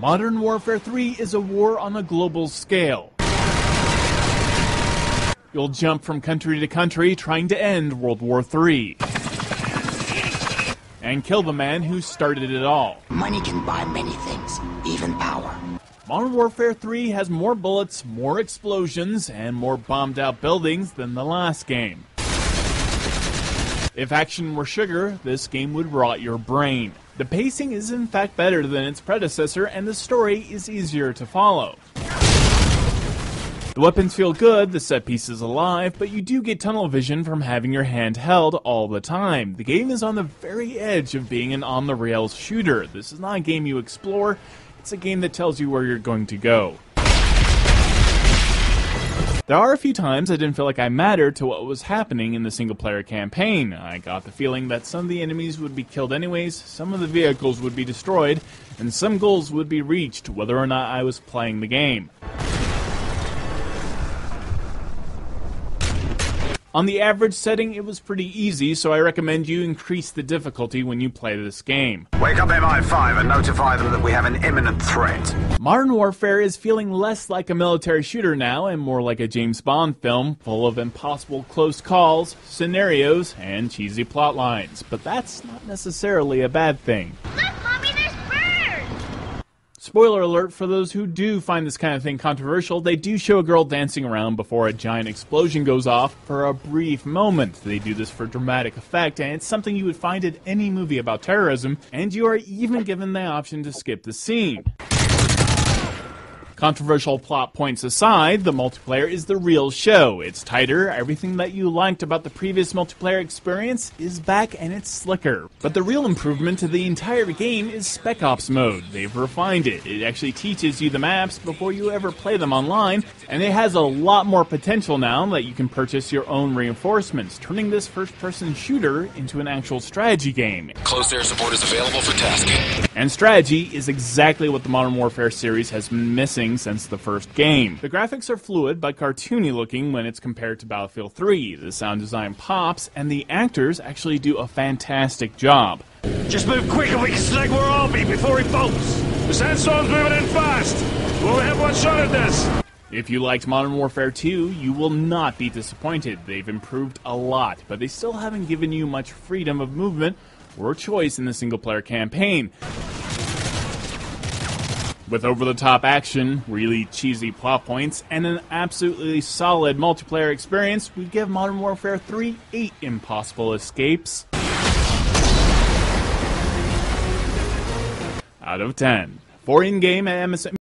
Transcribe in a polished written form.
Modern Warfare 3 is a war on a global scale. You'll jump from country to country trying to end World War III. And kill the man who started it all. Money can buy many things, even power. Modern Warfare 3 has more bullets, more explosions, and more bombed out buildings than the last game. If action were sugar, this game would rot your brain. The pacing is in fact better than its predecessor, and the story is easier to follow. The weapons feel good, the set piece is alive, but you do get tunnel vision from having your hand held all the time. The game is on the very edge of being an on-the-rails shooter. This is not a game you explore, it's a game that tells you where you're going to go. There are a few times I didn't feel like I mattered to what was happening in the single-player campaign. I got the feeling that some of the enemies would be killed anyways, some of the vehicles would be destroyed, and some goals would be reached whether or not I was playing the game. On the average setting, it was pretty easy, so I recommend you increase the difficulty when you play this game. Wake up MI5 and notify them that we have an imminent threat. Modern Warfare is feeling less like a military shooter now and more like a James Bond film, full of impossible close calls, scenarios, and cheesy plot lines. But that's not necessarily a bad thing. Look, Mommy, there's birds! Spoiler alert for those who do find this kind of thing controversial, they do show a girl dancing around before a giant explosion goes off for a brief moment. They do this for dramatic effect, and it's something you would find in any movie about terrorism, and you are even given the option to skip the scene. Controversial plot points aside, the multiplayer is the real show. It's tighter, everything that you liked about the previous multiplayer experience is back and it's slicker. But the real improvement to the entire game is Spec Ops mode. They've refined it. It actually teaches you the maps before you ever play them online, and it has a lot more potential now that you can purchase your own reinforcements, turning this first-person shooter into an actual strategy game. Closed air support is available for tasking. And strategy is exactly what the Modern Warfare series has been missing since the first game. The graphics are fluid but cartoony looking when it's compared to Battlefield 3. The sound design pops, and the actors actually do a fantastic job. Just move quick and we can select where I'll be before he bolts. The sandstorm's moving in fast. We'll have one shot at this. If you liked Modern Warfare 2, you will not be disappointed. They've improved a lot, but they still haven't given you much freedom of movement or choice in the single-player campaign. With over-the-top action, really cheesy plot points, and an absolutely solid multiplayer experience, we give Modern Warfare 3 8 impossible escapes out of 10. For in-game at MSN